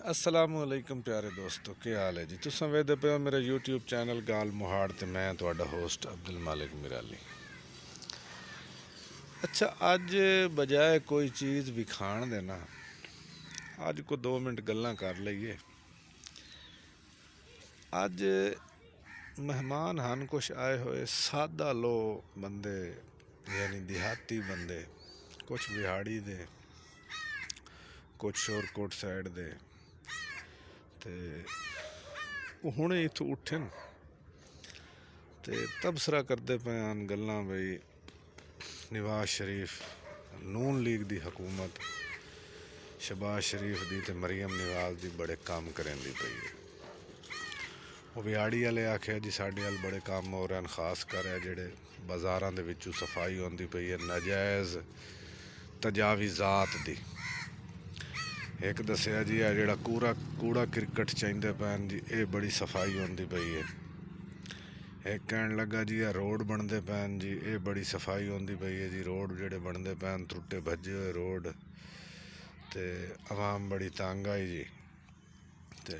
असलामुअलैकुम प्यारे दोस्तों, क्या हाल है जी। तुम वेखदे पे हो मेरा यूट्यूब चैनल गाल मुहाड़ ते मैं तुहाडा होस्ट अब्दुल मालिक मिराली। अच्छा, अज बजाए कोई चीज़ विखाण देना, अज को 2 मिनट गल्लां कर लईए। अज मेहमान हन कुछ आए हुए सादा लो बंदे, यानी देहाती बंदे, कुछ बिहाड़ी दे, कुछ शोरकोट साइड दे, ते हुणे इत्थों उठन ते तबसरा करते पे हैं गल्लां बई नवाज शरीफ, नून लीग दी हुकूमत, शहबाज शरीफ दी ते मरीम नवाज दी बड़े काम करेंदी पई है। वो बिहाड़ी वाले आखे जी साढ़े अल बड़े काम हो रहे हैं, खास कर है जेड़े बाजारां दे विचों सफाई होंदी पई है नाजायज़ तजावीज़ात दी। एक दसिया जी है जेड़ा कूड़ा क्रिकेट चाहिए पैन जी, ये बड़ी सफाई होंदी पई है। एक कहन लगा जी रोड बनते पैन जी, ये बड़ी सफाई होंदी पई है जी। रोड जेड़े बनते पैन त्रुट्टे भज्जे हुए रोड, ते आवाम बड़ी तंग आई जी। ते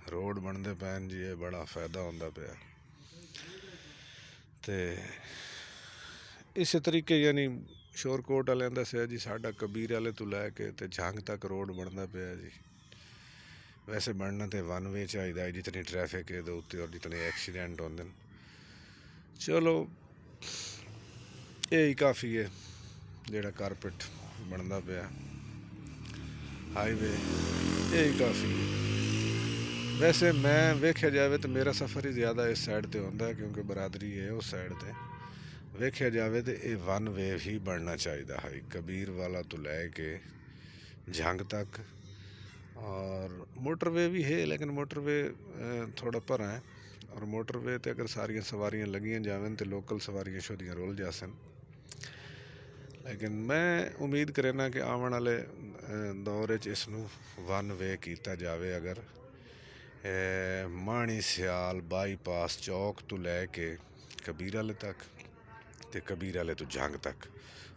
रोड बनते पैन जी, ये बड़ा फायदा होंदा पाया। ते इस तरीके यानी शोरकोट वाले दसिया जी साडा कबीर वाले तो लैके ते झंग तक रोड बनता पाया जी। वैसे बनना तो वन वे चाहिए, जितनी ट्रैफिक है उत्ते और जितने एक्सीडेंट होंदे। चलो यही काफ़ी है जेड़ा कारपेट बनता पाया हाईवे, यही काफ़ी है। वैसे मैं वेख्या जाए तो मेरा सफ़र ही ज़्यादा इस साइड पर होंदा है, क्योंकि बरादरी है उस साइड पर। वेख्या जाए तो ये वन वे ही बनना चाहिए है, कबीर वाला तो लैके झंग तक। और मोटरवे भी है, लेकिन मोटरवे थोड़ा भरा है। और मोटरवे तो अगर सारिया सवारियां लगियां जावन तो लोकल सवारियां शोदियां रोल जासन। लेकिन मैं उम्मीद करना कि आने वाले दौर इसनू वन वे किया जाए। अगर माणी सियाल बाईपास चौक तो लैके कबीर वाले तक, ते कबीर वाले तो झंग तक,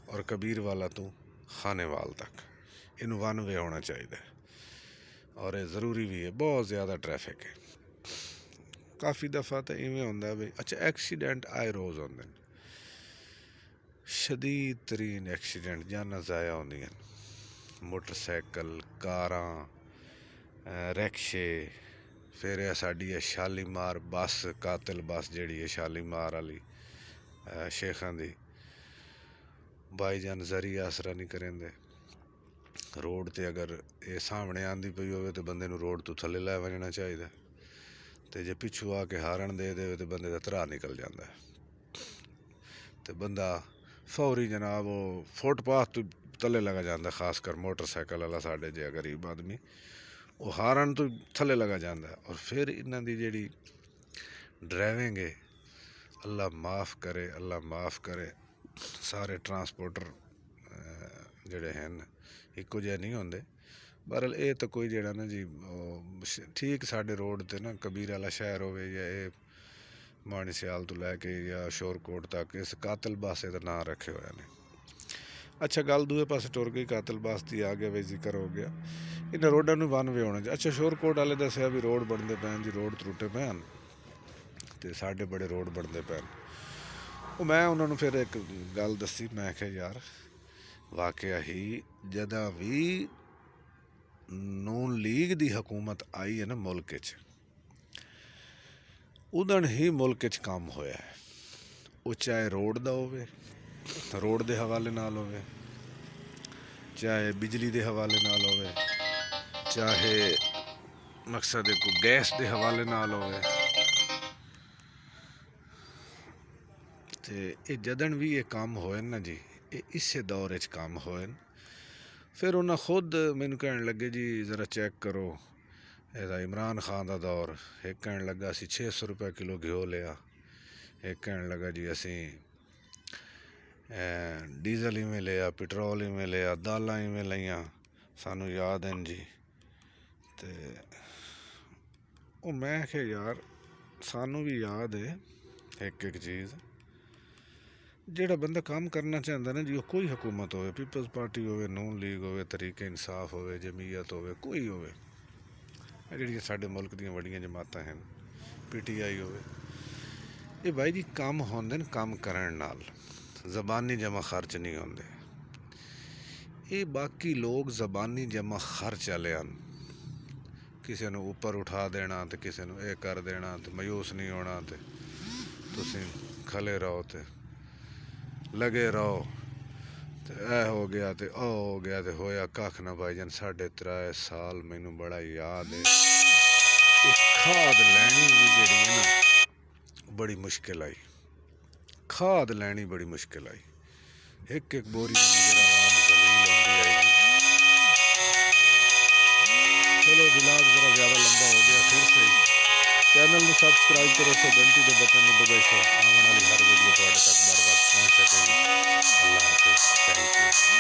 और कबीर वाला तो खानेवाल तक, इनू वन वे होना चाहिए। और ये ज़रूरी भी है, बहुत ज़्यादा ट्रैफिक है। काफ़ी दफ़ा तो इवें होंदा है भाई, अच्छा एक्सीडेंट आए रोज़ होंदे न, शदीद तरीन एक्सीडेंट, जाना ज़ाया होंदियां। मोटरसाइकिल, कारां, रिक्शे, फिर साड़ी है शालीमार बस, कातिल बस जेड़ी है शालीमार वाली शेखां दी, भाईजान जरी आसरा नहीं करेंदे। रोड ते अगर ये सामने आंदी पई होवे तो बंदे नू रोड तो थले लै वजना चाहिए, तो जे पिछू आके हारन दे दे तो बंदे का ध्रा निकल जाता है। तो बंदा फौरी जनाब वो फुटपाथ तो थले लगा जाता, खासकर मोटरसाइकिल वाला साढ़े जो गरीब आदमी, वो हारन तो थले लगा जाता है। और फिर इन्हों की जी ड्राइविंग है, अल्लाह माफ़ करे, अल्लाह माफ़ करे। सारे ट्रांसपोर्टर जड़े हैं इको जे नहीं होंगे। बहरहाल ये तो कोई जड़ा ना जी ठीक साढ़े रोड ते ना कबीर वाला शहर हो या ये माणी सियाल तो लैके या शोरकोट तक इस कातल बासे का नाम रखे हुए ने। अच्छा, गल दूए पासे टुर गई, कातल बास की आ गया, वे जिक्र हो गया। इन्हें रोडा नू वन वे होना चाहिए। अच्छा, शोरकोट वाले दसिया भी रोड बनते पैन जी, रोड त्रुटे पैन तो साढ़े बड़े रोड बनते पैन। वो मैं उन्होंने फिर एक गल दसी, मैं आख्या यार वाकया ही जदा भी नून लीग दी हुकूमत आई है ना मुल्क च, उदन ही मुल्क च काम होया है। वो चाहे रोड दा होवे, रोड दे हवाले नाल होवे, चाहे बिजली दे हवाले नाल होवे, चाहे मकसद को गैस दे हवाले नाल होवे। ते ये जदन भी ये काम होए ना जी, ये इसे दौर च काम होए। फिर उन्हें खुद मैनू कहन लगे जी ज़रा चेक करो यदा इमरान खान का दौर। एक कहन लगा असी 600 रुपये किलो घ्यो लिया, एक कहन लगा जी असी डीजल इवें लिया, पेट्रोल इवें लिया, दालां इवें लियाँ, सानू याद हैं जी। तो वो मैं आख्या यार सानू भी याद है एक एक चीज़। जेड़ा बंदा काम करना चाहता ना जी, कोई हुकूमत हो, पीपल्स पार्टी हो, नून लीग हो, तरीके इंसाफ हो, जमीयत हो, कोई हो, ਜਿਹੜੀਆਂ ਸਾਡੇ ਮੁਲਕ ਦੀਆਂ ਵੱਡੀਆਂ ਜਮਾਤਾਂ ਹਨ, PTI ਹੋਵੇ, ਇਹ ਬਾਈ ਜੀ ਕੰਮ ਹੁੰਦੇ ਨੇ ਕੰਮ ਕਰਨ ਨਾਲ, ਜ਼ਬਾਨੀ ਜਮ੍ਹਾਂ ਖਰਚ ਨਹੀਂ ਹੁੰਦੇ। ਇਹ ਬਾਕੀ ਲੋਕ ਜ਼ਬਾਨੀ ਜਮ੍ਹਾਂ ਖਰਚ ਵਾਲੇ ਹਨ, ਕਿਸੇ ਨੂੰ ਉੱਪਰ ਉਠਾ ਦੇਣਾ ਤੇ ਕਿਸੇ ਨੂੰ ਇਹ ਕਰ ਦੇਣਾ, ਤੇ ਮਾਯੂਸ ਨਹੀਂ ਹੋਣਾ, ਤੇ ਤੁਸੀਂ ਖਲੇ ਰਹੋ ਤੇ ਲਗੇ ਰਹੋ, ਤੇ ਇਹ ਹੋ ਗਿਆ ਤੇ ਉਹ ਹੋ ਗਿਆ, ਤੇ ਹੋਇਆ ਕੱਖ ਨਾ ਭਾਈਜਾਨ। 3.5 ਸਾਲ ਮੈਨੂੰ ਬੜਾ ਯਾਦ ਹੈ, ਖਾਦ ਲੈਣੀ ਵੀ ਜਿਹੜੀ ਹੈ ਨਾ ਬੜੀ ਮੁਸ਼ਕਿਲ ਆਈ, ਖਾਦ ਲੈਣੀ ਬੜੀ ਮੁਸ਼ਕਿਲ ਆਈ। ਇੱਕ ਬੋਰੀ ਦੀ ਨਜ਼ਰ ਆਵਾਮ ਜ਼ਲੀਲ ਹੁੰਦੀ ਆਈ। ਚਲੋ ਵਿਲਾਗ ਜ਼ਰਾ ਜ਼ਿਆਦਾ ਲੰਬਾ ਹੋ ਗਿਆ, ਫਿਰ ਸਹੀ। ਚੈਨਲ ਨੂੰ ਸਬਸਕ੍ਰਾइब करो तो घंटी के बटन में दबाइशो, आने वाली हर वीडियो ਤੁਹਾਡੇ ਤੱਕ बर वक्त पहुँच सकेगी। अल्लाह हाफिज़, थैंक यू।